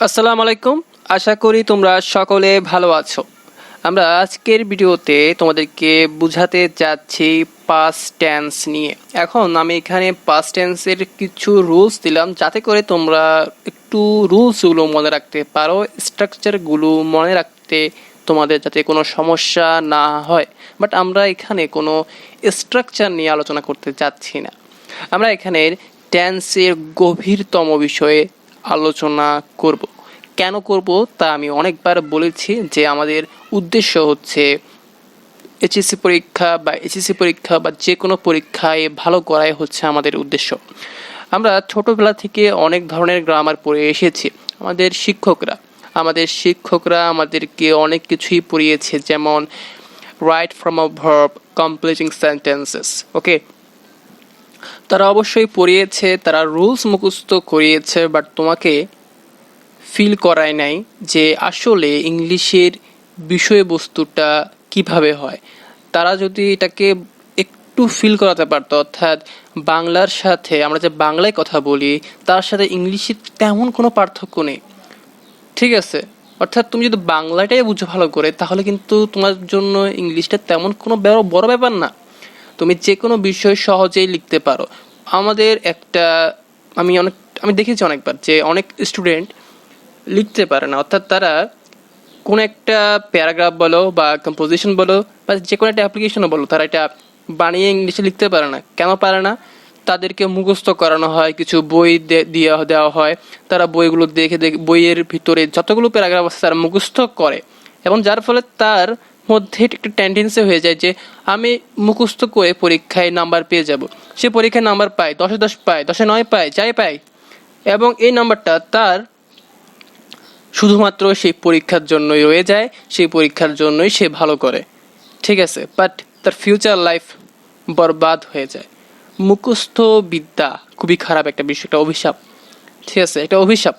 আসসালামু আলাইকুম। আশা করি তোমরা সকলে ভালো আছো। আমরা আজকের ভিডিওতে তোমাদেরকে বুঝাতে যাচ্ছি পাস্ট টেন্স নিয়ে। এখন আমি এখানে পাস্ট টেন্সের কিছু রুলস দিলাম যাতে করে তোমরা একটু রুলসগুলো মনে রাখতে পারো, স্ট্রাকচারগুলো মনে রাখতে তোমাদের যাতে কোনো সমস্যা না হয়। বাট আমরা এখানে কোনো স্ট্রাকচার নিয়ে আলোচনা করতে যাচ্ছি না। আমরা এখানে টেন্সের গভীরতম বিষয়ে আলোচনা করব। কেন করব তা আমি অনেকবার বলেছি যে আমাদের উদ্দেশ্য হচ্ছে এইচএসসি পরীক্ষা বা যে কোনো পরীক্ষায় ভালো করাই হচ্ছে আমাদের উদ্দেশ্য। আমরা ছোটোবেলা থেকে অনেক ধরনের গ্রামার পড়ে এসেছি। আমাদের শিক্ষকরা আমাদেরকে অনেক কিছুই পড়িয়েছে, যেমন right form a verb, completing sentences. Okay, তারা অবশ্যই পড়িয়েছে, তারা রুলস মুখস্থ করিয়েছে, বাট তোমাকে ফিল করায় নাই যে আসলে ইংলিশের বিষয়বস্তুটা কিভাবে হয়। তারা যদি এটাকে একটু ফিল করাতে পারতো, অর্থাৎ বাংলার সাথে আমরা যে বাংলায় কথা বলি তার সাথে ইংলিশের তেমন কোনো পার্থক্য নেই, ঠিক আছে? অর্থাৎ তুমি যদি বাংলাটাই বুঝো ভালো করে, তাহলে কিন্তু তোমার জন্য ইংলিশটা তেমন কোনো বড় ব্যাপার না। তুমি যে কোনো বিষয় সহজেই লিখতে পারো। আমাদের একটা আমি দেখেছি অনেকবার যে অনেক স্টুডেন্ট লিখতে পারে না, অর্থাৎ তারা কোনো একটা প্যারাগ্রাফ বলো বা কম্পোজিশন বলো বা যে কোনো একটা অ্যাপ্লিকেশনও বলো, তারা এটা বানিয়ে ইংলিশে লিখতে পারে না। কেন পারে না? তাদেরকে মুখস্থ করানো হয়, কিছু বই দেওয়া হয়, তারা বইগুলো দেখে দেখে বইয়ের ভিতরে যতগুলো প্যারাগ্রাফ আছে তারা মুখস্থ করে, এবং যার ফলে তার মধ্যে একটা টেন্ডেন্সি হয়ে যায় যে আমি মুখস্থ করে পরীক্ষায় নাম্বার পেয়ে যাব। সে পরীক্ষায় নাম্বার পায়, 10-এ 10 পায়, 10-এ 9 পায়, যাই পায়, এবং এই নাম্বারটা তার শুধুমাত্র সেই পরীক্ষার জন্যই রয়ে যায়, সেই পরীক্ষার জন্যই সে ভালো করে, ঠিক আছে? বাট তার ফিউচার লাইফ বরবাদ হয়ে যায়। মুখস্থ বিদ্যা খুবই খারাপ একটা বিষয়, একটা অভিশাপ, ঠিক আছে? একটা অভিশাপ।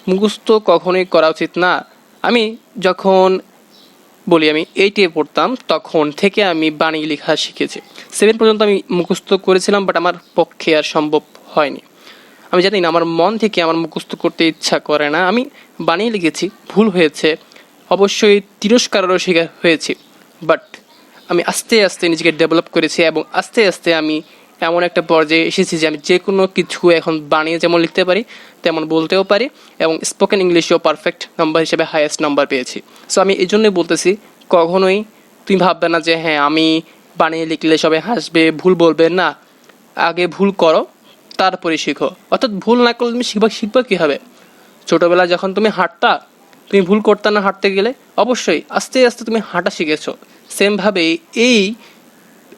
মুখস্থ কখনোই করা উচিত না। আমি যখন আমি 8-এ পড়তাম তখন থেকে আমি বাণী লেখা শিখেছি। 7 পর্যন্ত আমি মুখস্থ করেছিলাম, বাট আমার পক্ষে আর সম্ভব হয়নি। আমি জানি না, আমার মন থেকে আমার মুখস্থ করতে ইচ্ছা করে না। আমি বানিয়ে লিখেছি, ভুল হয়েছে, অবশ্যই তিরস্কারেরও শিকার হয়েছি, বাট আমি আস্তে আস্তে নিজেকে ডেভেলপ করেছি এবং আস্তে আস্তে আমি এমন একটা পর্যায়ে এসেছি যে আমি যে কোনো কিছু এখন বানিয়ে যেমন লিখতে পারি তেমন বলতেও পারি, এবং স্পোকেন ইংলিশেও পারফেক্ট নাম্বার হিসেবে হাইয়েস্ট নাম্বার পেয়েছি। সো আমি এই জন্যই বলতেছি, কখনোই তুমি ভাববে না যে হ্যাঁ আমি বানিয়ে লিখলে সবাই হাসবে, ভুল বলবে না। আগে ভুল করো, তারপরে শিখো। অর্থাৎ ভুল না করলে তুমি শিখবা কীভাবে? ছোটোবেলায় যখন তুমি হাঁটতা, তুমি ভুল করতে না হাঁটতে গেলে, অবশ্যই আস্তে আস্তে তুমি হাঁটা শিখেছো। সেমভাবেই এই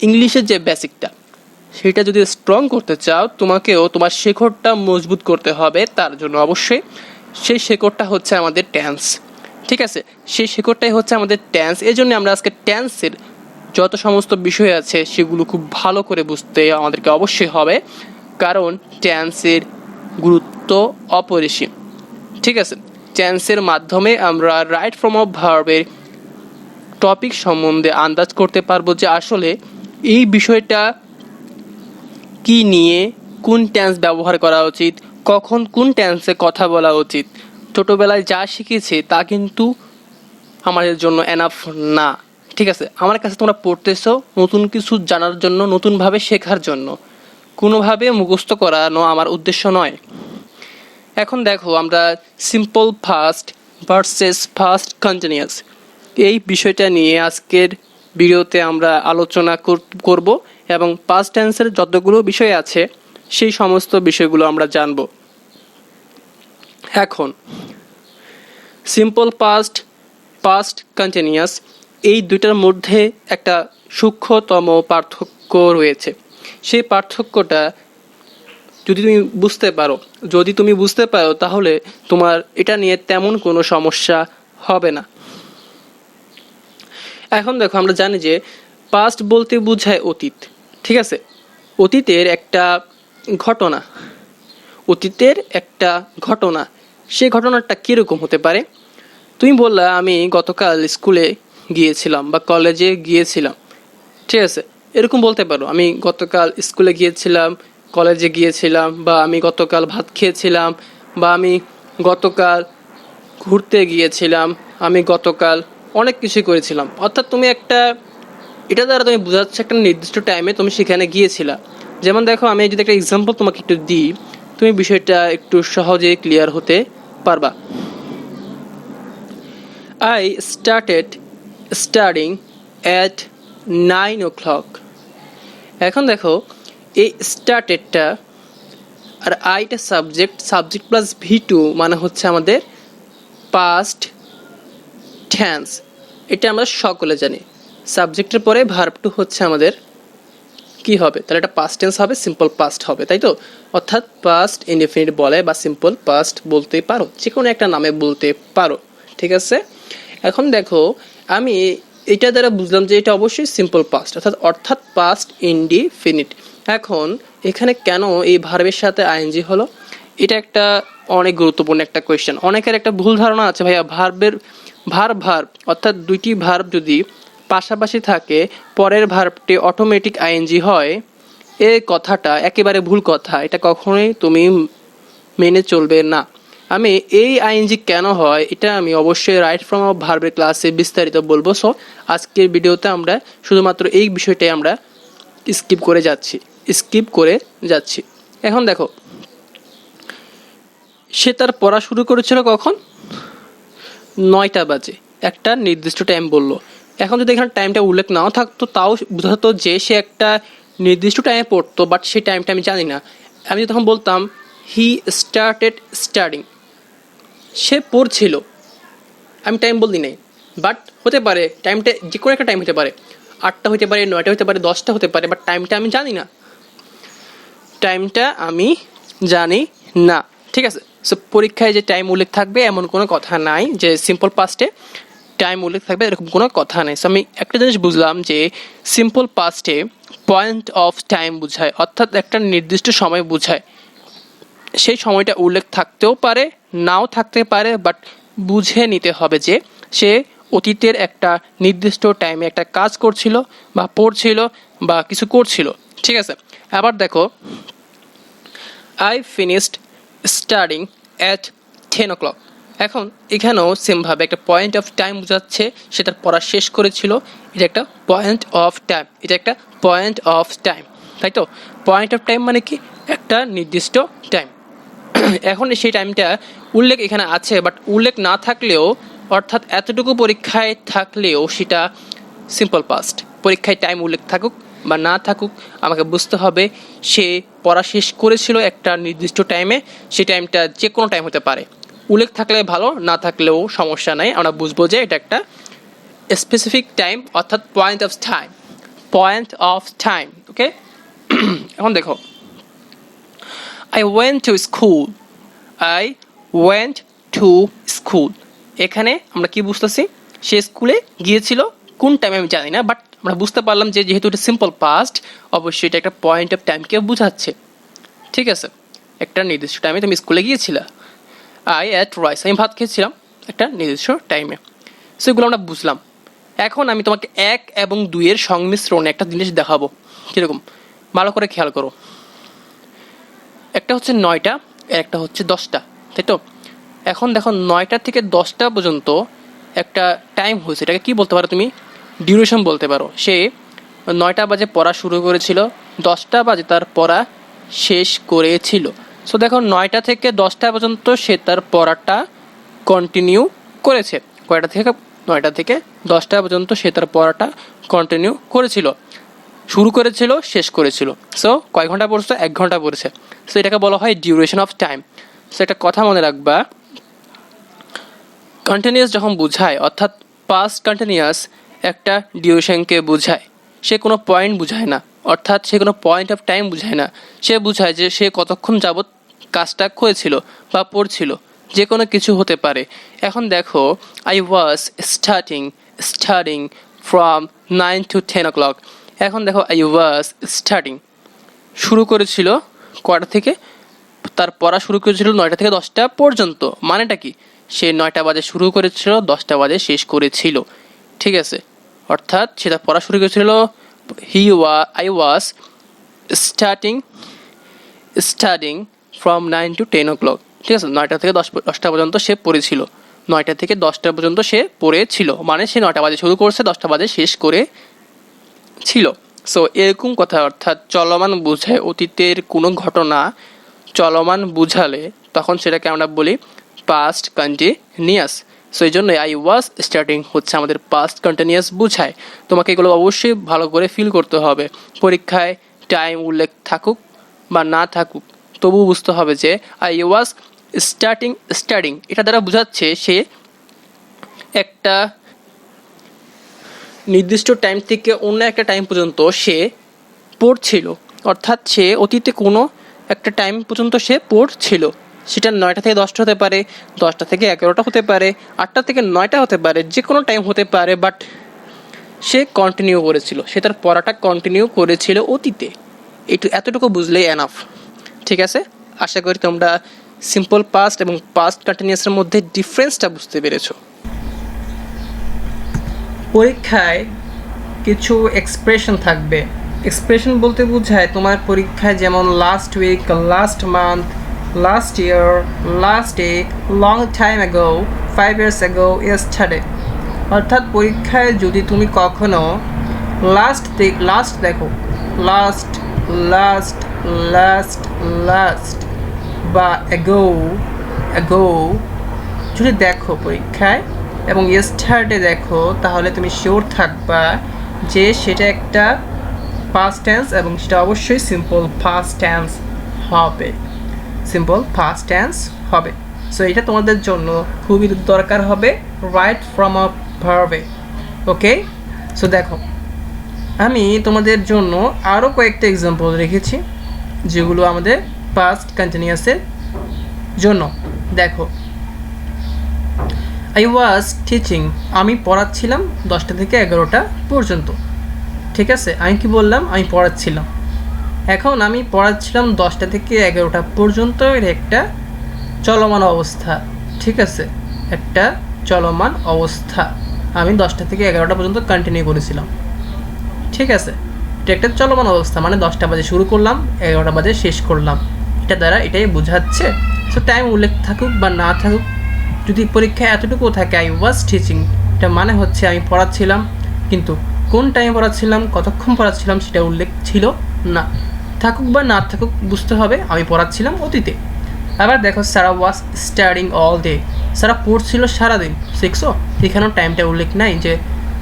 ইংলিশের যে বেসিকটা, সেটা যদি স্ট্রং করতে চাও, তোমাকেও তোমার শেকড়টা মজবুত করতে হবে। তার জন্য অবশ্যই সেই শেকড়টা হচ্ছে আমাদের টেন্স, ঠিক আছে? সেই শেকড়টাই হচ্ছে আমাদের টেন্স। এই জন্য আমরা আজকে টেন্সের যত সমস্ত বিষয় আছে সেগুলো খুব ভালো করে বুঝতে আমাদেরকে অবশ্যই হবে, কারণ টেন্সের গুরুত্ব অপরিসীম, ঠিক আছে? টেন্সের মাধ্যমে আমরা রাইট ফ্রম অফ ভার্বের টপিক সম্বন্ধে আন্দাজ করতে পারবো যে আসলে এই বিষয়টা কি নিয়ে, কোন টেন্স ব্যবহার করা উচিত, কখন কোন টেন্সে কথা বলা উচিত। ছোটোবেলায় যা শিখেছি তা কিন্তু আমাদের জন্য এনাফ না, ঠিক আছে? আমার কাছে তোমরা পড়তেছো নতুন কিছু জানার জন্য, নতুনভাবে শেখার জন্য, কোনোভাবে মুখস্থ করানো আমার উদ্দেশ্য নয়। এখন দেখো, আমরা simple fast versus fast continuous এই বিষয়টা নিয়ে আজকের ভিডিওতে আমরা আলোচনা করব, এবং পাস্ট টেন্সের যতগুলো বিষয় আছে সেই সমস্ত বিষয়গুলো আমরা জানব। এখন সিম্পল পাস্ট, পাস্ট কন্টিনিউয়াস, এই দুইটার মধ্যে একটা সূক্ষ্মতম পার্থক্য রয়েছে। সেই পার্থক্যটা যদি তুমি বুঝতে পারো তাহলে তোমার এটা নিয়ে তেমন কোনো সমস্যা হবে না। এখন দেখো, আমরা জানি যে পাস্ট বলতে বোঝায় অতীত, ঠিক আছে? অতীতের একটা ঘটনা, সেই ঘটনাটা কীরকম হতে পারে? তুমি বললা আমি গতকাল স্কুলে গিয়েছিলাম বা কলেজে গিয়েছিলাম, ঠিক আছে? এরকম বলতে পারো, আমি গতকাল স্কুলে গিয়েছিলাম, কলেজে গিয়েছিলাম, বা আমি গতকাল ভাত খেয়েছিলাম, বা আমি গতকাল ঘুরতে গিয়েছিলাম, আমি গতকাল অনেক কিছুই করেছিলাম। অর্থাৎ তুমি একটা, এটা দ্বারা তুমি বোঝাচ্ছ একটা নির্দিষ্ট টাইমে তুমি সেখানে গিয়েছিলা। যেমন দেখো, আমি যদি একটা এক্সাম্পল তোমাকে একটু দিই, তুমি বিষয়টা একটু সহজে ক্লিয়ার হতে পারবা। I started studying at 9 o'clock। এখন দেখো, এই স্টার্টেডটা আর আইটা সাবজেক্ট, সাবজেক্ট প্লাস V2 মানে হচ্ছে আমাদের পাস্ট টেন্স। এটা আমরা সকলে জানি। সাবজেক্টের পরে ভার্ব টু হচ্ছে আমাদের কি হবে, তাহলে এটা পাস্ট টেন্স হবে, সিম্পল পাস্ট হবে, তাই তো? অর্থাৎ পাস্ট ইনডেফিনিট বলে বা সিম্পল পাস্ট বলতেই পারো, যে কোনো একটা নামে বলতে পারো, ঠিক আছে? এখন দেখো, আমি এটা দ্বারা বুঝলাম যে এটা অবশ্যই সিম্পল পাস্ট, অর্থাৎ পাস্ট ইনডিফিনিট। এখন এখানে কেন এই ভার্বের সাথে আইএনজি হলো, এটা একটা অনেক গুরুত্বপূর্ণ একটা কোয়েশ্চেন। অনেকের একটা ভুল ধারণা আছে, ভাইয়া ভার্বের ভার্ব অর্থাৎ দুইটি ভার্ব যদি পাশাপাশি থাকে পরের ভার্বটি অটোমেটিক আইএনজি হয়, এই কথাটা একেবারে ভুল কথা। এটা কখনোই তুমি মেনে চলবে না। আমি এই আইএনজি কেন হয় এটা আমি অবশ্যই রাইট ফ্রম অফ ভার্বের ক্লাসে বিস্তারিত বলবো। সো আজকের ভিডিওতে আমরা শুধুমাত্র এই বিষয়টাই আমরা স্কিপ করে যাচ্ছি। এখন দেখো, সে তার পড়া শুরু করেছিল কখন? 9টা বাজে, একটা নির্দিষ্ট টাইম বললো। এখন যদি এখানে টাইমটা উল্লেখ নাও থাকতো, তাও বোঝাতো যে সে একটা নির্দিষ্ট টাইমে পড়তো, বাট সেই টাইমটা আমি জানি না। আমি তখন বলতাম হি স্টার্টেড স্টাডিং, সে পড়ছিল, আমি টাইম বললি নাই। বাট হতে পারে টাইমটা যে কোনো একটা টাইম হতে পারে, 8টা হতে পারে, 9টা হতে পারে, 10টা হতে পারে, বাট টাইমটা আমি জানি না, ঠিক আছে? সো পরীক্ষায় যে টাইম উল্লেখ থাকবে এমন কোনো কথা নাই, যে সিম্পল পাস্টে টাইম উল্লেখ থাকবে এরকম কোনো কথা নেই। সো আমি একটা জিনিস বুঝলাম যে সিম্পল পাস্টে পয়েন্ট অফ টাইম বোঝায়, অর্থাৎ একটা নির্দিষ্ট সময় বোঝায়। সেই সময়টা উল্লেখ থাকতেও পারে, নাও থাকতে পারে, বাট বুঝে নিতে হবে যে সে অতীতের একটা নির্দিষ্ট টাইমে একটা কাজ করছিল বা পড়ছিল বা কিছু করছিল, ঠিক আছে? আবার দেখো, I finished studying at 10 o'clock। এখন এখানেও সেমভাবে একটা পয়েন্ট অফ টাইম বোঝাচ্ছে, সে তার পড়া শেষ করেছিল। এটা একটা পয়েন্ট অফ টাইম, তাই তো? পয়েন্ট অফ টাইম মানে কি? একটা নির্দিষ্ট টাইম। এখন সেই টাইমটা উল্লেখ এখানে আছে, বাট উল্লেখ না থাকলেও, অর্থাৎ এতটুকু পরীক্ষায় থাকলেও সেটা সিম্পল পাস্ট। পরীক্ষায় টাইম উল্লেখ থাকুক বা না থাকুক, আমাকে বুঝতে হবে সে পড়া শেষ করেছিল একটা নির্দিষ্ট টাইমে। সেই টাইমটা যে কোনো টাইম হতে পারে, উল্লেখ থাকলে ভালো, না থাকলেও সমস্যা নাই। আমরা বুঝবো যে এটা একটা স্পেসিফিক টাইম, অর্থাৎ পয়েন্ট অফ টাইম, ওকে? এখন দেখো, I went to school. এখানে আমরা কি বুঝতেছি? সে স্কুলে গিয়েছিল, কোন টাইমে আমি জানি না, বাট আমরা বুঝতে পারলাম যে যেহেতু এটা সিম্পল পাস্ট, অবশ্যই এটা একটা পয়েন্ট অফ টাইমকে বোঝাচ্ছে, ঠিক আছে? একটা নির্দিষ্ট টাইমে তুমি স্কুলে গিয়েছিলা। I ate rice, আমি ভাত খেয়েছিলাম একটা নির্দিষ্ট টাইমে। সেগুলো আমরা বুঝলাম। এখন আমি তোমাকে 1 এবং 2 এর সংমিশ্রণে একটা জিনিস দেখাবো। কীরকম? ভালো করে খেয়াল করো। একটা হচ্ছে 9টা, একটা হচ্ছে 10টা, তাই তো? এখন দেখো, 9টা থেকে 10টা পর্যন্ত একটা টাইম হয়েছে, এটাকে কি বলতে পারো তুমি? ডিউরেশন বলতে পারো। সে 9টা বাজে পড়া শুরু করেছিল, 10টা বাজে তার পড়া শেষ করেছিল। সো দেখো, 9টা থেকে 10টা পর্যন্ত সে তার পড়াটা কন্টিনিউ করেছে। 9টা থেকে 10টা পর্যন্ত সে তার পড়াটা কন্টিনিউ করেছিল, শুরু করেছিল, শেষ করেছিল। সো কয় ঘন্টা পড়ছে? 1 ঘন্টা পড়েছে। সো এটাকে বলা হয় ডিউরেশন অফ টাইম। সো একটা কথা মনে রাখবা, কন্টিনিউয়াস যখন বোঝায়, অর্থাৎ পাস্ট কন্টিনিউয়াস একটা ডিউরেশনকে বোঝায়, সে কোনো পয়েন্ট বোঝায় না, অর্থাৎ সে কোনো পয়েন্ট অফ টাইম বোঝায় না। সে বোঝায় যে সে কতক্ষণ যাবৎ কাজটা করেছিল বা পড়ছিল, যে কোনো কিছু হতে পারে। এখন দেখো, I was studying from 9 to 10 o'clock। এখন দেখো, আই ওয়াজ স্টাডিং শুরু করেছিল কয়টা থেকে? তার পড়া শুরু করেছিল 9টা থেকে 10টা পর্যন্ত। মানেটা কি? সে 9টা বাজে শুরু করেছিল, 10টা বাজে শেষ করেছিল, ঠিক আছে? অর্থাৎ সে তার পড়া শুরু করেছিল, I was studying from 9 to 10 o'clock, ঠিক আছে? 9টা থেকে 10টা পর্যন্ত সে পড়েছিল, 9টা থেকে 10টা পর্যন্ত সে পড়েছিল, মানে সে 9টা বাজে শুরু করছে, 10টা বাজে শেষ করে ছিল। সো এরকম কথা, অর্থাৎ চলমান বোঝায় অতীতের কোনো ঘটনা চলমান বুঝালে তখন সেটাকে আমরা বলি পাস্ট কন্টিনিউয়াস। সো এই জন্যই আই ওয়াজ স্টার্টিং হচ্ছে আমাদের পাস্ট কন্টিনিউয়াস বুঝায়। তোমাকে এগুলো অবশ্যই ভালো করে ফিল করতে হবে। পরীক্ষায় টাইম উল্লেখ থাকুক বা না থাকুক তবুও বুঝতে হবে যে আই ওয়াজ স্টার্টিং এটা দ্বারা বোঝাচ্ছে সে একটা নির্দিষ্ট টাইম থেকে অন্য একটা টাইম পর্যন্ত সে পড়ছিল, অর্থাৎ সে অতীতে কোনো একটা টাইম পর্যন্ত সে পড়ছিল। সেটা 9টা থেকে 10টা হতে পারে, 10টা থেকে 11টা হতে পারে, 8টা থেকে 9টা হতে পারে, যে কোনো টাইম হতে পারে, বাট সে কন্টিনিউ করেছিল, সে তার পড়াটা কন্টিনিউ করেছিল অতীতে। এতটুকু বুঝলেই এনাফ। ঠিক আছে, আশা করি তোমরা সিম্পল পাস্ট এবং পাস্ট কন্টিনিউয়াসের মধ্যে ডিফারেন্সটা বুঝতে পেরেছো। পরীক্ষায় কিছু এক্সপ্রেশন থাকবে। এক্সপ্রেশন বলতে বোঝায় তোমার পরীক্ষায় যেমন last week, last month, last year, last day, long time ago, 5 years ago, yesterday. অর্থাৎ পরীক্ষায় যদি তুমি কখনো লাস্ট দেখো, লাস্ট লাস্ট লাস্ট লাস্ট বা অ্যাগো যদি দেখো পরীক্ষায় এবং ইয়েস্টারডে দেখো, তাহলে তুমি শিওর থাকবা যে সেটা একটা পাস্ট টেন্স এবং সেটা অবশ্যই সিম্পল পাস্ট টেন্স হবে, সিম্পল পাস্ট টেন্স হবে। সো এটা তোমাদের জন্য খুবই দরকার হবে রাইট ফ্রম আ ভার্বে। ওকে, সো দেখো আমি তোমাদের জন্য আরও কয়েকটা এক্সাম্পল রেখেছি যেগুলো আমাদের পাস্ট কন্টিনিউয়াসের জন্য। দেখো, আই ওয়াজ টিচিং, আমি পড়াচ্ছিলাম 10টা থেকে 11টা পর্যন্ত। ঠিক আছে, আমি কি বললাম? আমি পড়াচ্ছিলাম। এখন আমি পড়াচ্ছিলাম 10টা থেকে 11টা পর্যন্ত, এর একটা চলমান অবস্থা। ঠিক আছে, একটা চলমান অবস্থা, আমি 10টা থেকে 11টা পর্যন্ত কন্টিনিউ করেছিলাম। ঠিক আছে, এটা একটা চলমান অবস্থা, মানে 10টা বাজে শুরু করলাম, 11টা বাজে শেষ করলাম। এটা দ্বারা এটাই বোঝাচ্ছে। সো টাইম উল্লেখ থাকুক বা না থাকুক, যদি পরীক্ষায় এতটুকু থাকে আই ওয়াজ টিচিং, এটা মানে হচ্ছে আমি পড়াচ্ছিলাম, কিন্তু কোন টাইমে পড়াচ্ছিলাম, কতক্ষণ পড়াচ্ছিলাম সেটা উল্লেখ ছিল না। থাকুক বা না থাকুক বুঝতে হবে আমি পড়াচ্ছিলাম অতীতে। আবার দেখো, সারা ওয়াজ স্টাডিং অল ডে, সারা পড়ছিল সারাদিন। শিখছো, এখানেও টাইমটা উল্লেখ নাই যে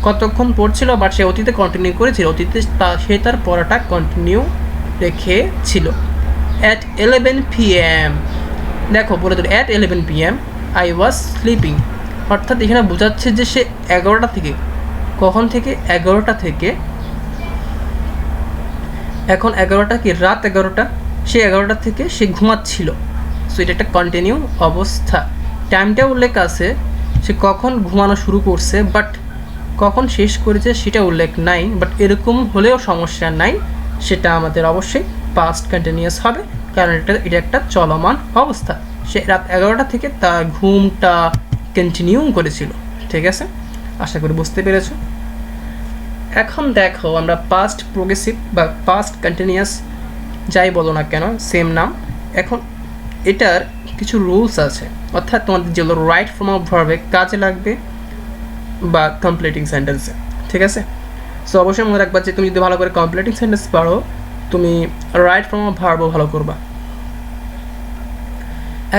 কতক্ষণ পড়ছিল, বাট সে অতীতে কন্টিনিউ করেছিল, অতীতে সে তার পড়াটা কন্টিনিউ রেখেছিল। অ্যাট 11 PM, দেখো বলে দিল at 11 PM I was sleeping, অর্থাৎ এখানে বোঝাচ্ছে যে সে 11টা থেকে, কখন থেকে? 11টা থেকে, এখন 11টা কি রাত 11টা, সে 11টা থেকে সে ঘুমাচ্ছিল। সো এটা একটা কন্টিনিউ অবস্থা। টাইমটা উল্লেখ আছে, সে কখন ঘুমানো শুরু করছে, বাট কখন শেষ করেছে সেটা উল্লেখ নাই। বাট এরকম হলেও সমস্যা নাই, সেটা আমাদের অবশ্যই পাস্ট কন্টিনিউয়াস হবে, কারণ এটা একটা চলমান অবস্থা। সে রাত 11টা থেকে তার ঘুমটা কন্টিনিউ করেছিল। ঠিক আছে, আশা করি বুঝতে পেরেছো। এখন দেখো, আমরা পাস্ট প্রোগ্রেসিভ বা পাস্ট কন্টিনিউয়াস যাই বলো না কেন, সেম নাম। এখন এটার কিছু রুলস আছে, অর্থাৎ তোমাদের যেগুলো রাইট ফর্ম অফ ভার্বে কাজে লাগবে বা কমপ্লিটিং সেন্টেন্সে। ঠিক আছে, সো অবশ্যই মনে রাখবা যে তুমি যদি ভালো করে কমপ্লিটিং সেন্টেন্স পারো, তুমি রাইট ফর্ম অফ ভার্বও ভালো করবা।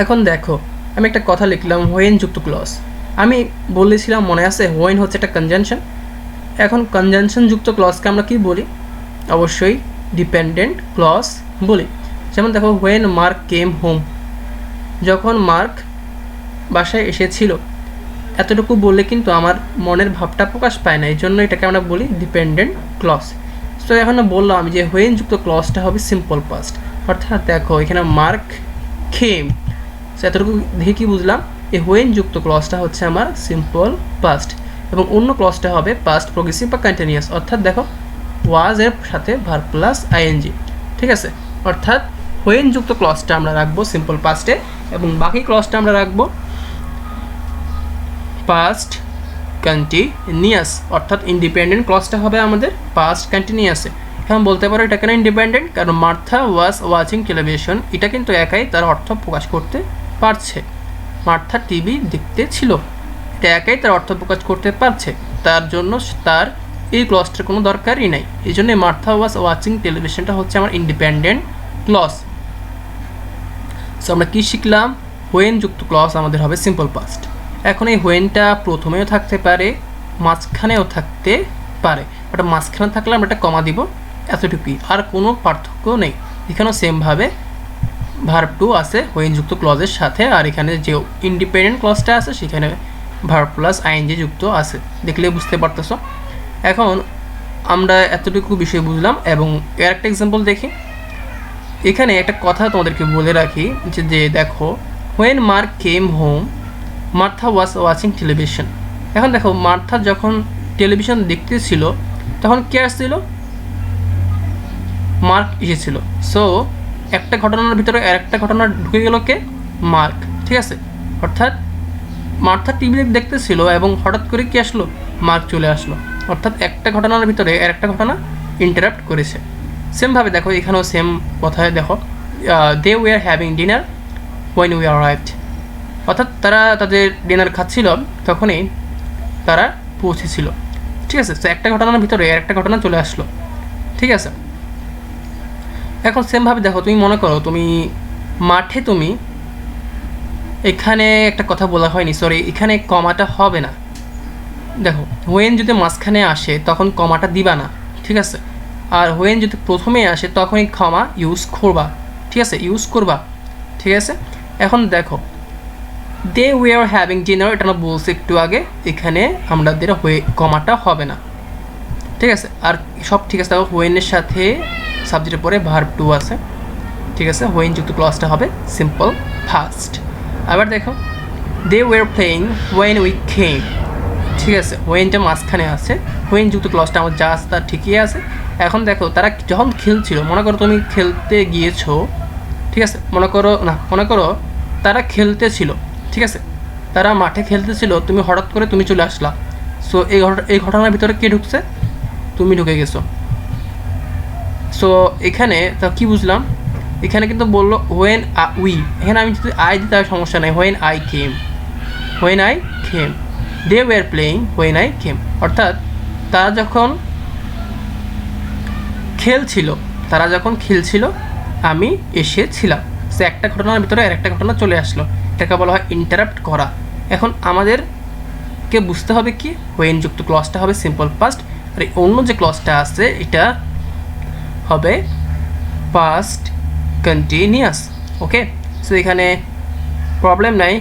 এখন দেখো, আমি একটা কথা লিখলাম হোয়েন যুক্ত ক্লজ। আমি বলেছিলাম মনে আছে, হোয়েন হচ্ছে একটা কনজাংশন। এখন কনজাংশন যুক্ত ক্লজকে আমরা কি বলি? অবশ্যই ডিপেন্ডেন্ট ক্লজ বলি। যেমন দেখো, হোয়েন মার্ক কেম হোম, যখন মার্ক বাসায় এসেছিল। এতটুকু বললে কিন্তু আমার মনের ভাবটা প্রকাশ পায় না, এই জন্য এটাকে আমরা বলি ডিপেন্ডেন্ট ক্লজ। সো এখন বললাম আমি যে হোয়েন যুক্ত ক্লজটা হবে সিম্পল পাস্ট, অর্থাৎ দেখো এখানে মার্ক খেম। সো এতটুকু দেখে কি বুঝলাম? এই হোয়েন যুক্ত ক্লজটা হচ্ছে আমার সিম্পল পাস্ট, এবং অন্য ক্লজটা হবে পাস্ট প্রোগ্রেসিভ বা কন্টিনিউয়াস। অর্থাৎ দেখো, ওয়াজ এর সাথে ভার্ব প্লাস আইএনজি। ঠিক আছে, অর্থাৎ হোয়েন যুক্ত ক্লজটা আমরা রাখবো সিম্পল পাস্টে, এবং বাকি ক্লজটা আমরা রাখবো পাস্ট কন্টিনিউয়াস, অর্থাৎ ইন্ডিপেন্ডেন্ট ক্লজটা হবে আমাদের পাস্ট কন্টিনিউয়াসে। এখন বলতে পারো এটা কেন ইন্ডিপেন্ডেন্ট? কারণ মার্থা ওয়াজ ওয়াচিং টেলিভিশন, এটা কিন্তু একাই তার অর্থ প্রকাশ করতে পারছে। মার্থা টিভি দেখতে ছিল, একাই তার অর্থ প্রকাশ করতে পারছে, তার জন্য তার এই ক্লজটার কোনো দরকারই নাই। এই জন্য মার্থা ওয়াজ ওয়াচিং টেলিভিশনটা হচ্ছে আমার ইন্ডিপেন্ডেন্ট ক্লজ। সো আমরা কী শিখলাম? হোয়েন যুক্ত ক্লজ আমাদের হবে সিম্পল পাস্ট। এখন এই হোয়েনটা প্রথমেও থাকতে পারে, মাঝখানেও থাকতে পারে। ওটা মাঝখানে থাকলে আমরা একটা কমা দিব, এতটুকুই, আর কোনো পার্থক্য নেই। এখানেও সেমভাবে ভার্ব টু আছে হোয়েন যুক্ত ক্লজের সাথে, আর এখানে যে ইন্ডিপেন্ডেন্ট ক্লজটা আছে সেখানে ভার্ব প্লাস আইএনজি যুক্ত আছে। দেখলে বুঝতে পারতেছো। এখন আমরা এতটুকু বিষয় বুঝলাম এবং এর একটা এক্সাম্পল দেখি। এখানে একটা কথা তোমাদেরকে বলে রাখি যে দেখো, when mark came home Martha was watching television. এখন দেখো, মার্থা যখন টেলিভিশন দেখতেছিল তখন কে আসছিল? মার্ক এসেছিল। সো একটা ঘটনার ভিতরে আর একটা ঘটনা ঢুকে গেল কে? মার্ক। ঠিক আছে, অর্থাৎ মার্থা টিভি দেখতেছিল এবং হঠাৎ করে কি আসলো? মার্ক চলে আসলো। অর্থাৎ একটা ঘটনার ভিতরে আর একটা ঘটনা ইন্টারাপ্ট করেছে। সেমভাবে দেখো, এখানেও সেম কথায় দেখো, they were having dinner when we arrived. অর্থাৎ তারা তাদের ডিনার খাচ্ছিল, তখনই তারা পৌঁছেছিল। ঠিক আছে, তো একটা ঘটনার ভিতরে আর একটা ঘটনা চলে আসলো। ঠিক আছে, এখন সেমভাবে দেখো, তুমি মনে করো তুমি মাঠে, তুমি এখানে একটা কথা বলা হয়নি, সরি, এখানে কমাটা হবে না। দেখো, হোয়েন যদি মাঝখানে আসে তখন কমাটা দিবা না। ঠিক আছে, আর হোয়েন যদি প্রথমে আসে তখনই কমা ইউজ করবা। ঠিক আছে, ইউজ করবা। ঠিক আছে, এখন দেখো, দে ওয়ার হ্যাভিং ডিনার, এটা আমরা বলছি একটু আগে, এখানে আমাদের কমাটা হবে না। ঠিক আছে, আর সব ঠিক আছে। দেখো, হোয়েনের সাথে সাবজেক্টের পরে ভার্ব টু আছে। ঠিক আছে, হোয়েন যুক্ত ক্লজটা হবে সিম্পল ফাস্ট। আবার দেখো, they were playing when we came. ঠিক আছে, হোয়েনটা মাঝখানে আছে, হোয়েন যুক্ত ক্লজটা আমার যা আছে তার ঠিকই আছে। এখন দেখো, তারা যখন খেলছিল, মনে করো তুমি খেলতে গিয়েছো। ঠিক আছে, মনে করো তারা খেলতেছিল। ঠিক আছে, তারা মাঠে খেলতেছিল, তুমি হঠাৎ করে তুমি চলে আসলা। সো এই ঘটনার ভিতরে কে ঢুকছে? তুমি ঢুকে গেছো। সো এখানে তা কী বুঝলাম? এখানে কিন্তু বললো হোয়েন উই, এখানে আমি যদি আই দিতে সমস্যা নেই, when I came, they were playing when I came. অর্থাৎ তারা যখন খেলছিল আমি এসেছিলাম। সে একটা ঘটনার ভিতরে আর একটা ঘটনা চলে আসলো, এটাকে বলা হয় ইন্টারাপ্ট করা। এখন আমাদেরকে বুঝতে হবে কি, হোয়েন যুক্ত ক্লজটা হবে সিম্পল পাস্ট, আর অন্য যে ক্লজটা আছে এটা হবে পাস্ট কন্টিনিউয়াস। ওকে, সো এখানে প্রবলেম নাই,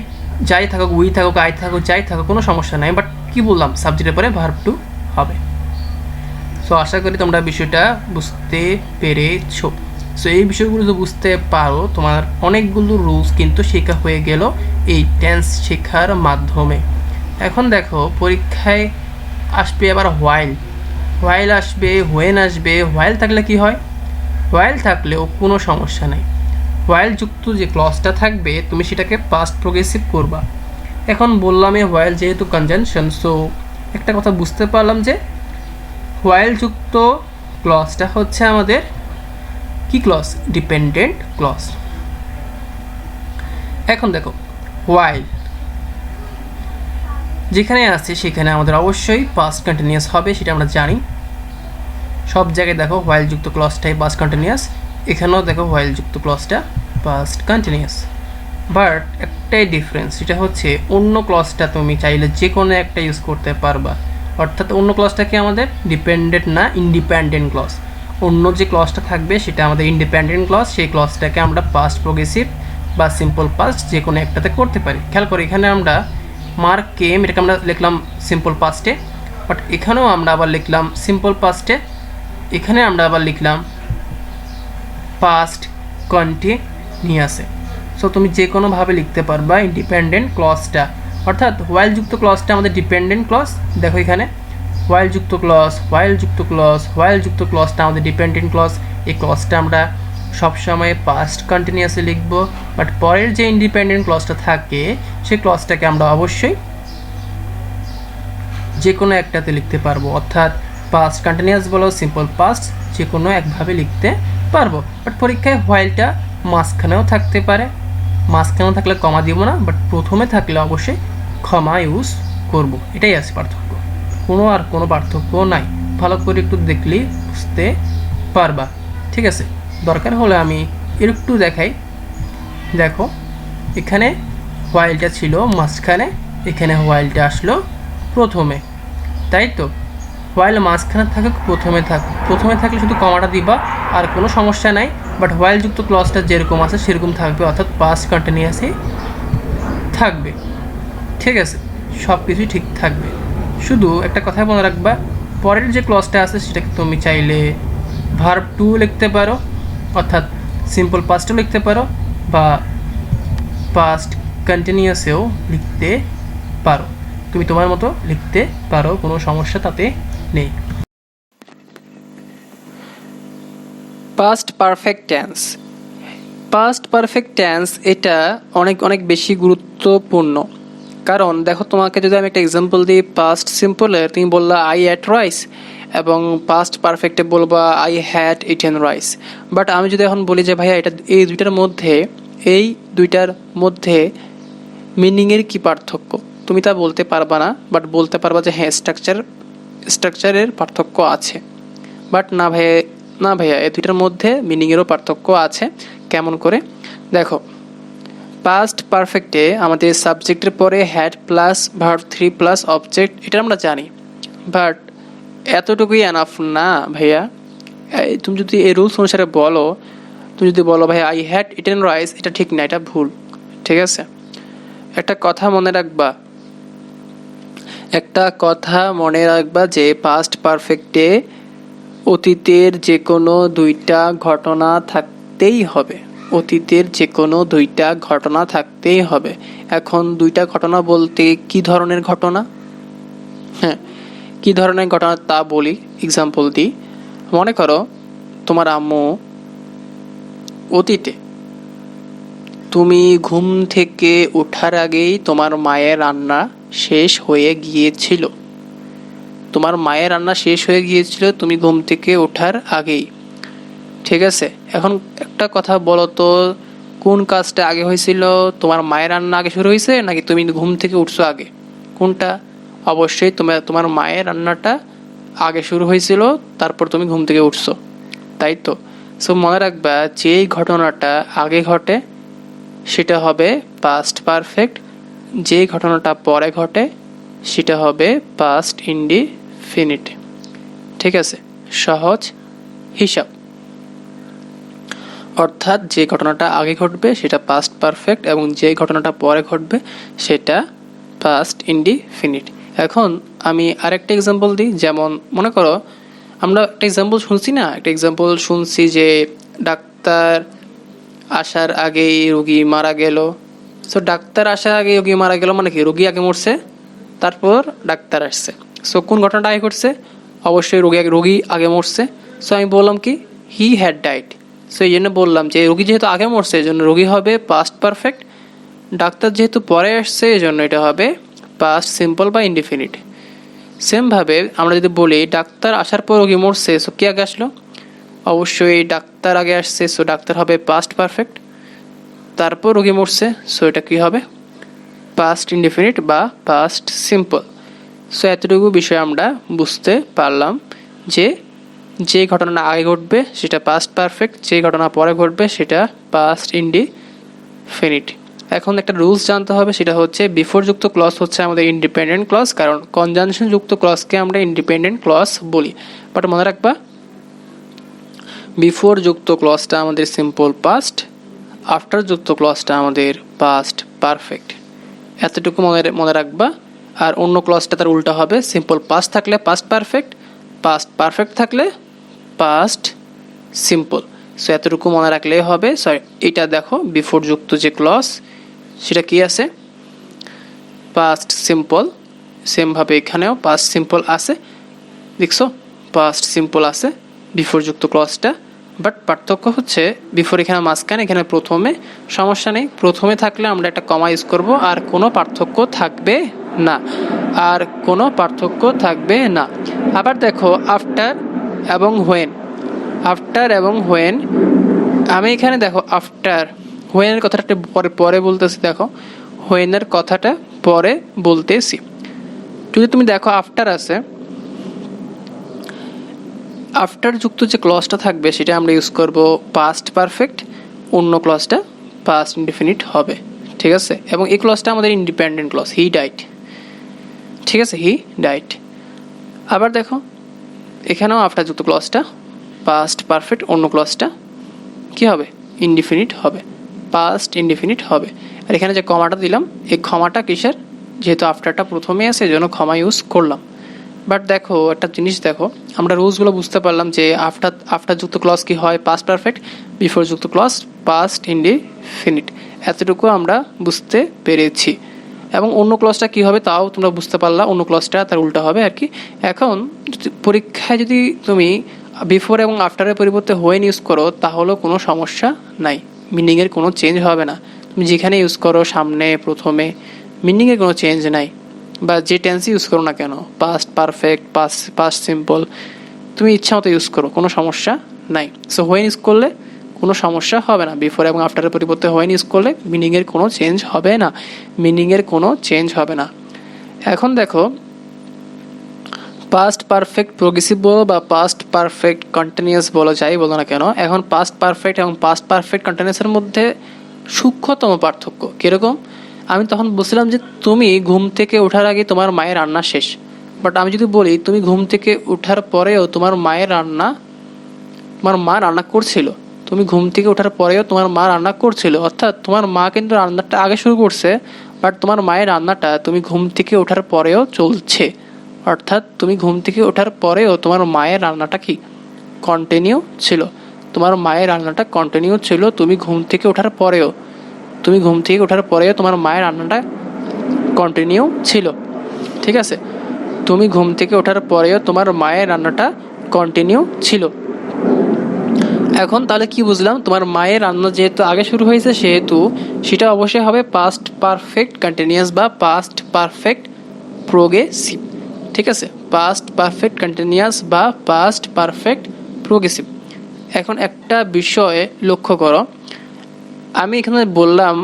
যাই থাকুক, উই থাকুক, আই থাকুক, যাই থাকুক, কোনো সমস্যা নাই। বাট কী বললাম, সাবজেক্টের পরে ভার্ব টু হবে। সো আশা করি তোমরা বিষয়টা বুঝতে পেরেছো। সো এই বিষয়গুলো যদি বুঝতে পারো, তোমার অনেকগুলো রুলস কিন্তু শেখা হয়ে গেল এই টেন্স শেখার মাধ্যমে। এখন দেখো, পরীক্ষায় আসবে আবার হোয়াইল আসবে, হোয়েন আসবে। হোয়াইল থাকলে কি হয়? হোয়াইল থাকলেও কোনো সমস্যা নেই, হোয়াইল যুক্ত যে ক্লজটা থাকবে তুমি সেটাকে পাস্ট প্রোগ্রেসিভ করবা। এখন বললাম হোয়াইল যেহেতু কনজাংশন, সো একটা কথা বুঝতে পারলাম যে হোয়াইল যুক্ত ক্লজটা হচ্ছে আমাদের কি ক্লজ? Dependent clause. এখন দেখো, হোয়াইল যেখানে আছে সেখানে আমাদের অবশ্যই পাস্ট কন্টিনিউয়াস হবে, সেটা আমরা জানি। সব জায়গায় দেখো হোয়াইল যুক্ত ক্লজটাই পাস্ট কন্টিনিউয়াস, এখানেও দেখো হোয়াইল যুক্ত ক্লজটা পাস্ট কন্টিনিউয়াস। বাট একটাই ডিফারেন্স, সেটা হচ্ছে অন্য ক্লজটা তুমি চাইলে যে কোনো একটা ইউজ করতে পারবা। অর্থাৎ অন্য ক্লজটাকে আমাদের ডিপেন্ডেন্ট না, ইন্ডিপেন্ডেন্ট ক্লজ। অন্য যে ক্লজটা থাকবে সেটা আমাদের ইন্ডিপেন্ডেন্ট ক্লজ, সেই ক্লজটাকে আমরা পাস্ট প্রোগ্রেসিভ বা সিম্পল পাস্ট যে কোনো একটাতে করতে পারি। খেয়াল করি, এখানে আমরা মার্ক কেম, এটাকে আমরা লিখলাম সিম্পল পাস্টে, বাট এখানেও আমরা আবার লিখলাম সিম্পল পাস্টে, এখানে আমরা আবার লিখলাম পাস্ট কন্টিনিউয়াসে। সো তুমি যে কোনোভাবে লিখতে পারবা ইন্ডিপেন্ডেন্ট ক্লজটা। অর্থাৎ হোয়াইল যুক্ত ক্লজটা আমাদের ডিপেন্ডেন্ট ক্লজ। দেখো এখানে হোয়াইল যুক্ত ক্লজটা আমাদের ডিপেন্ডেন্ট ক্লজ। এই ক্লজটা আমরা সবসময় পাস্ট কন্টিনিউয়াসে লিখব, বাট পরের যে ইন্ডিপেন্ডেন্ট ক্লজটা থাকে সেই ক্লজটাকে আমরা অবশ্যই যে কোনো একটাতে লিখতে পারবো। অর্থাৎ পাস্ট কন্টিনিউয়াস বলো, সিম্পল পাস্ট, যে কোনো একভাবে লিখতে পারবো। বাট পরীক্ষায় হোয়াইলটা মাঝখানেও থাকতে পারে, মাঝখানেও থাকলে কমা দিব না, বাট প্রথমে থাকলে অবশ্যই ক্ষমা ইউজ করব, এটাই আছে পার্থক্য, কোনো পার্থক্য নাই। ভালো করে একটু দেখলেই বুঝতে পারবা, ঠিক আছে? দরকার হলে আমি একটু দেখাই। দেখো এখানে হোয়াইলটা ছিল মাঝখানে, এখানে হোয়াইলটা আসলো প্রথমে, তাই তো? হোয়াইল মাঝখানে থাকুক প্রথমে থাকলে শুধু কমাটা দিবা, আর কোনো সমস্যা নাই। বাট হোয়াইলযুক্ত ক্লজটা যেরকম আছে সেরকম থাকবে, অর্থাৎ পাস্ট কন্টিনিউয়াসই থাকবে, ঠিক আছে? সব কিছুই ঠিক থাকবে। শুধু একটা কথা মনে রাখবা, পরের যে ক্লজটা আছে সেটাকে তুমি চাইলে ভার্ব টু লিখতে পারো, অর্থাৎ সিম্পল পাস্টও লিখতে পারো, বা পাস্ট কন্টিনিউয়াসেও লিখতে পারো। তুমি তোমার মতো লিখতে পারো, কোনো সমস্যা তাতে নেই। Past perfect tense. Past perfect tense এটা অনেক বেশি গুরুত্বপূর্ণ, কারণ দেখো তোমাকে যদি আমি একটা এক্সাম্পল দিই পাস্ট সিম্পলের, তুমি বললা আই অ্যাট রাইস, এবং পাস্ট পারফেক্টে বলবা I had eaten rice. But আমি যদি এখন বলি যে ভাইয়া এটা এই দুইটার মধ্যে মিনিংয়ের কি পার্থক্য, তুমি তা বলতে পারবা না, বাট বলতে পারবা যে হ্যাঁ স্ট্রাকচারের পার্থক্য আছে। বাট না ভাইয়া এই দুইটার মধ্যে মিনিংয়েরও পার্থক্য আছে। কেমন করে? দেখো পাস্ট পারফেক্টে আমাদের সাবজেক্টের পরে had plus verb three plus object, এটা আমরা জানি, বাট এতটুকুই এনাফ না ভাইয়া। তুমি যদি এই রুলস অনুসারে তুমি যদি বলো ভাইয়া আই হ্যাড ইটেন রাইস, এটা ঠিক না, এটা ভুল, ঠিক আছে? একটা কথা মনে রাখবা যে পাস্ট পারফেক্টে অতীতের যে কোনো দুইটা ঘটনা থাকতেই হবে। এখন দুইটা ঘটনা বলতে কি ধরনের ঘটনা? হ্যাঁ, কি ধরনের ঘটনা তা বলি, এক্সাম্পল দিই। মনে করো তোমার আম্মু অতীতে, তুমি ঘুম থেকে ওঠার আগেই তোমার মায়ের রান্না শেষ হয়ে গিয়েছিল, তুমি ঘুম থেকে ওঠার আগেই, ঠিক আছে? এখন একটা কথা বলো তো, কোন কাজটা আগে হয়েছিল? তোমার মায়ের রান্না আগে শুরু হয়েছে নাকি তুমি ঘুম থেকে উঠছো আগে? কোনটা? অবশ্যই তোমার মায়ের রান্নাটা আগে শুরু হয়েছিল, তারপর তুমি ঘুম থেকে উঠছো, তাই তো? সো মনে রাখবা যেই ঘটনাটা আগে ঘটে সেটা হবে পাস্ট পারফেক্ট, যেই ঘটনাটা পরে ঘটে সেটা হবে পাস্ট ইনডিফিনিট, ঠিক আছে? সহজ হিসাব। অর্থাৎ যে ঘটনাটা আগে ঘটবে সেটা পাস্ট পারফেক্ট, এবং যে ঘটনাটা পরে ঘটবে সেটা পাস্ট ইনডিফিনিট। এখন আমি আরেকটা এক্সাম্পল দিই। যেমন মনে করো আমরা একটা এক্সাম্পল শুনছি যে ডাক্তার আসার আগেই রোগী মারা গেল। সো ডাক্তার আসার আগে রোগী মারা গেল মানে কি? রোগী আগে মরছে, তারপর ডাক্তার আসছে। সো কোন ঘটনাটা আগে ঘটছে? অবশ্যই রোগী আগে মরছে। সো আমি বললাম কি হি হ্যাড ডাইড। সো এই জন্য বললাম যে রোগী যেহেতু আগে মরছে এই জন্য রোগী হবে পাস্ট পারফেক্ট, ডাক্তার যেহেতু পরে আসছে এই জন্য এটা হবে পাস্ট সিম্পল বা ইনডিফিনিট। সেমভাবে আমরা যদি বলি ডাক্তার আসার পর রোগী মরছে, সো কি আগে আসলো? অবশ্যই ডাক্তার আগে আসছে, সো ডাক্তার হবে পাস্ট পারফেক্ট, তারপর রোগী মরছে, সো এটা কি হবে? পাস্ট ইনডিফিনিট বা পাস্ট সিম্পল। সো এতটুকু বিষয় আমরা বুঝতে পারলাম যে যে ঘটনা আগে ঘটবে সেটা পাস্ট পারফেক্ট, যে ঘটনা পরে ঘটবে সেটা পাস্ট ইনডিফিনিট। এখন একটা রুলস জানতে হবে, সেটা হচ্ছে বিফোর যুক্ত ক্লজ হচ্ছে আমাদের ইন্ডিপেন্ডেন্ট ক্লজ, কারণ কনজাংশন যুক্ত ক্লজকে আমরা ইন্ডিপেন্ডেন্ট ক্লজ বলি। বাট মনে রাখবা বিফোর যুক্ত ক্লজটা আমাদের সিম্পল পাস্ট, আফটার যুক্ত ক্লজটা আমাদের পাস্ট পারফেক্ট, এতটুকু মনে রাখবা। আর অন্য ক্লজটা তার উল্টা হবে, সিম্পল পাস্ট থাকলে পাস্ট পারফেক্ট থাকলে পাস্ট সিম্পল। সো এতটুকু মনে রাখলেই হবে। সরি, এটা দেখো বিফোর যুক্ত যে ক্লজ সেটা কি আছে? Past simple. সেমভাবে এখানেও পাস্ট সিম্পল আছে, দেখছো পাস্ট সিম্পল আছে বিফোর যুক্ত ক্লজটা। বাট পার্থক্য হচ্ছে বিফোর এখানে মাঝখানে, এখানে প্রথমে। সমস্যা নেই, প্রথমে থাকলে আমরা একটা কমা ইউজ করব, আর কোনো পার্থক্য থাকবে না। আবার দেখো আফটার এবং হোয়েন, আমি এখানে দেখো আফটার হোয়েনের কথাটা পরে বলতেছি। দেখো হোয়েনের কথাটা পরে বলতেছি। যদি তুমি দেখো আফটার আছে, আফটার যুক্ত যে ক্লজটা থাকবে সেটা আমরা ইউজ করব পাস্ট পারফেক্ট, অন্য ক্লজটা পাস্ট ইনডিফিনিট হবে, ঠিক আছে। এবং এই ক্লজটা আমাদের ইন্ডিপেন্ডেন্ট ক্লজ, হি ডাইট, ঠিক আছে, হি ডাইট। আবার দেখো এখানেও আফটার যুক্ত ক্লজটা পাস্ট পারফেক্ট, অন্য ক্লজটা কী হবে, ইনডিফিনিট হবে, পাস্ট ইনডিফিনিট হবে। আর এখানে যে কমাটা দিলাম, এই ক্ষমাটা কিসের, যেহেতু আফটারটা প্রথমে আছে এই জন্য ক্ষমা ইউজ করলাম। বাট দেখো একটা জিনিস দেখো, আমরা রুলসগুলো বুঝতে পারলাম যে আফটার যুক্ত ক্লজ কি হয়, পাস্ট পারফেক্ট, বিফোর যুক্ত ক্লজ পাস্ট ইনডিফিনিট, এতটুকু আমরা বুঝতে পেরেছি। এবং অন্য ক্লজটা কী হবে তাও তোমরা বুঝতে পারলা, অন্য ক্লজটা তার উল্টা হবে আর কি। এখন পরীক্ষায় যদি তুমি বিফোর এবং আফটারের পরিবর্তে হোয়েন ইউজ করো তাহলেও কোনো সমস্যা নাই, মিনিংয়ের কোনো চেঞ্জ হবে না। তুমি যেখানে ইউজ করো, সামনে, প্রথমে, মিনিংয়ের কোনো চেঞ্জ নাই। বা যে টেন্স ইউজ করো না কেন, পাস্ট পারফেক্ট, পাস্ট সিম্পল, তুমি ইচ্ছা মতো ইউজ করো, কোনো সমস্যা নাই। সো হোয়েন ইউজ করলে কোনো সমস্যা হবে না, বিফোর এবং আফটারের পরিবর্তে হোয়েন ইউজ করলে মিনিংয়ের কোনো চেঞ্জ হবে না, মিনিংয়ের কোনো চেঞ্জ হবে না। এখন দেখো পাস্ট পারফেক্ট প্রোগ্রেসিভ বলো বা পাস্ট পারফেক্ট কন্টিনিউয়াস বলো, যাই বলো না কেন, এখন পাস্ট পারফেক্ট এবং পাস্ট পারফেক্ট কন্টিনিউয়াসের মধ্যে সূক্ষ্মতম পার্থক্য কীরকম। আমি তখন বলছিলাম যে তুমি ঘুম থেকে ওঠার আগে তোমার মায়ের রান্না শেষ, বাট আমি যদি বলি তুমি ঘুম থেকে ওঠার পরেও তোমার মা রান্না করছিল, তুমি ঘুম থেকে ওঠার পরেও তোমার মা রান্না করছিল, অর্থাৎ তোমার মা কিন্তু রান্নাটা আগে শুরু করছে, বাট তোমার মায়ের রান্নাটা তুমি ঘুম থেকে ওঠার পরেও চলছে, অর্থাৎ তুমি ঘুম থেকে ওঠার পরেও তোমার মায়ের রান্নাটা কি কন্টিনিউ ছিল, তোমার মায়ের রান্নাটা কন্টিনিউ ছিল, তুমি ঘুম থেকে ওঠার পরেও তোমার মায়ের রান্নাটা কন্টিনিউ ছিল, ঠিক আছে, তুমি ঘুম থেকে ওঠার পরেও তোমার মায়ের রান্নাটা কন্টিনিউ ছিল। এখন তাহলে কি বুঝলাম, তোমার মায়ের রান্না যেহেতু আগে শুরু হয়েছে সেহেতু সেটা অবশ্যই হবে পাস্ট পারফেক্ট কন্টিনিউয়াস বা পাস্ট পারফেক্ট প্রোগ্রেসিভ, ঠিক আছে, পাস্ট পারফেক্ট কন্টিনিউয়াস বা পাস্ট পারফেক্ট প্রোগ্রেসিভ। এখন একটা বিষয়ে লক্ষ্য করো, আমি এখানে বললাম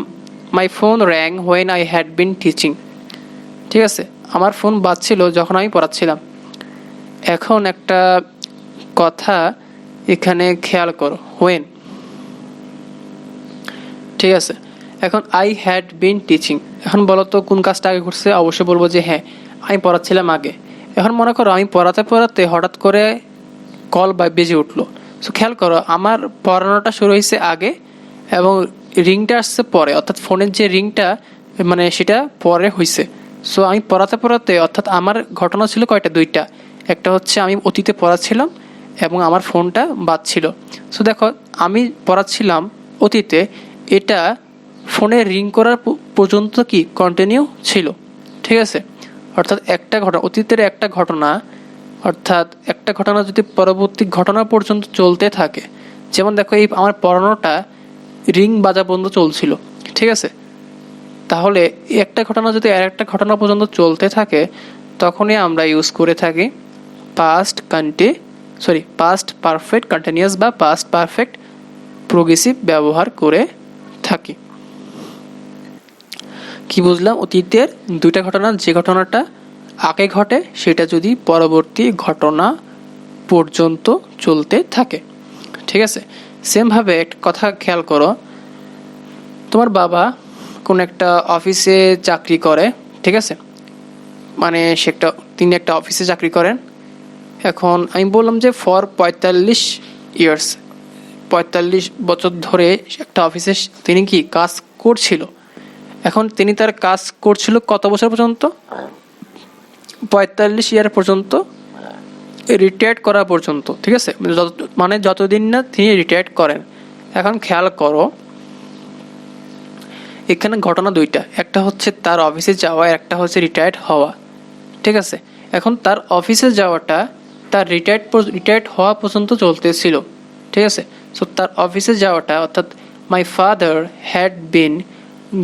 my phone rang when I had been teaching, ঠিক আছে, আমার ফোন বাজছিল যখন আমি পড়াচ্ছিলাম। এখন একটা কথা এখানে খেয়াল করো, হোয়েন, ঠিক আছে। এখন আই হ্যাড বিন টিচিং, এখন বলো তো কোন কাজটা আগে করছে, অবশ্যই বলবো যে হ্যাঁ আমি পড়াচ্ছিলাম আগে। এখন মনে করো আমি পড়াতে পড়াতে হঠাৎ করে কল বেজে উঠলো, সো খেয়াল করো আমার পড়ানোটা শুরু হয়েছে আগে এবং রিংটা আসছে পরে, অর্থাৎ ফোনের যে রিংটা মানে সেটা পরে হয়েছে। সো আমি পড়াতে পড়াতে, অর্থাৎ আমার ঘটনা ছিল কয়টা, দুইটা, একটা হচ্ছে আমি অতীতে পড়াচ্ছিলাম এবং আমার ফোনটা বাজছিল। সো দেখো আমি পড়াচ্ছিলাম অতীতে, এটা ফোনে রিং করার পর্যন্ত কি কন্টিনিউ ছিল, ঠিক আছে, অর্থাৎ একটা ঘটনা, অতীতের একটা ঘটনা, অর্থাৎ একটা ঘটনা যদি পরবর্তী ঘটনা পর্যন্ত চলতে থাকে, যেমন দেখো এই আমার পড়ানোটা রিং বাজা পর্যন্ত চলছিল, ঠিক আছে, তাহলে একটা ঘটনা যদি আর একটা ঘটনা পর্যন্ত চলতে থাকে তখনই আমরা ইউজ করে থাকি পাস্ট পারফেক্ট কন্টিনিউয়াস বা পাস্ট পারফেক্ট প্রোগ্রেসিভ ব্যবহার করে থাকি। কি বুঝলাম, অতীতের দুইটা ঘটনা, যে ঘটনাটা আগে ঘটে সেটা যদি পরবর্তী ঘটনা পর্যন্ত চলতে থাকে, ঠিক আছে। সেমভাবে একটা কথা খেয়াল করো, তোমার বাবা কোন একটা অফিসে চাকরি করে, ঠিক আছে, মানে তিনি একটা অফিসে চাকরি করেন। এখন আমি বললাম যে ফর 45 বছর ধরে একটা অফিসে তিনি কি কাজ করছিল। এখন তিনি তার কাজ করছিল কত বছর পর্যন্ত, 45 ইয়ার পর্যন্ত, রিটায়ার্ড করা পর্যন্ত, ঠিক আছে, মানে যতদিন না তিনি রিটায়ার্ড করেন। এখন খেয়াল করো এখানে ঘটনা দুইটা, একটা হচ্ছে তার অফিসে যাওয়া, একটা হচ্ছে রিটায়ার্ড হওয়া, ঠিক আছে। এখন তার অফিসে যাওয়াটা তার রিটায়ার্ড হওয়া পর্যন্ত চলতেছিল, ঠিক আছে। সো তার অফিসে যাওয়াটা, অর্থাৎ my father had been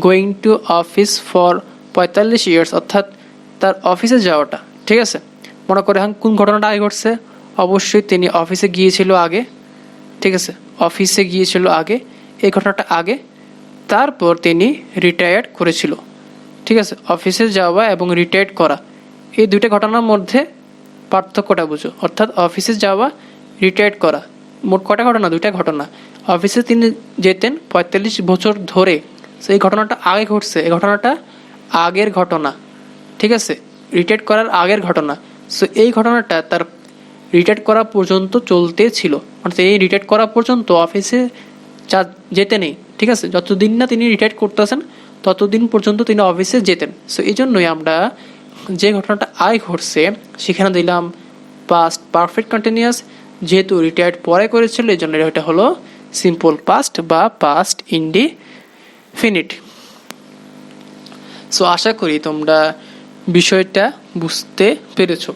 going to office for 45 years, অর্থাৎ তার অফিসে যাওয়াটা, ঠিক আছে। মনে করে এখন কোন ঘটনাটা আগে ঘটছে, অবশ্যই তিনি অফিসে গিয়েছিল আগে, ঠিক আছে, অফিসে গিয়েছিল আগে, এই ঘটনাটা আগে, তারপর তিনি রিটায়ার্ড করেছিল, ঠিক আছে। অফিসে যাওয়া এবং রিটায়ার্ড করা এই দুইটা ঘটনার মধ্যে পার্থক্যটা বুঝো, অর্থাৎ অফিসে যাওয়া, রিটায়ার্ড করা। মোট কটা ঘটনা? দুইটা ঘটনা। অফিসে তিনি যেতেন ৪৫ বছর ধরে, সেই ঘটনাটা আগে ঘটছে, এই ঘটনাটা আগের ঘটনা, ঠিক আছে, রিটায়ার্ড করার আগের ঘটনা। সো এই ঘটনাটা তার রিটায়ার্ড করা পর্যন্ত চলতে ছিল, অর্থাৎ এই রিটায়ার্ড করা পর্যন্ত অফিসে যেতে নেই, ঠিক আছে, যতদিন না তিনি রিটায়ার্ড করতেছেন ততদিন পর্যন্ত তিনি অফিসে যেতেন। সো এই জন্যই আমরা যে ঘটনাটা আগে ঘটছে সেখানে দিলাম পাস্ট পারফেক্ট কন্টিনিউয়াস, যেহেতু রিটায়ার্ড পরে করেছিল এই জন্য এটা হলো সিম্পল পাস্ট বা পাস্ট ইনডিফিনিট। সো আশা করি তোমরা বিষয়টা বুঝতে পেরেছো।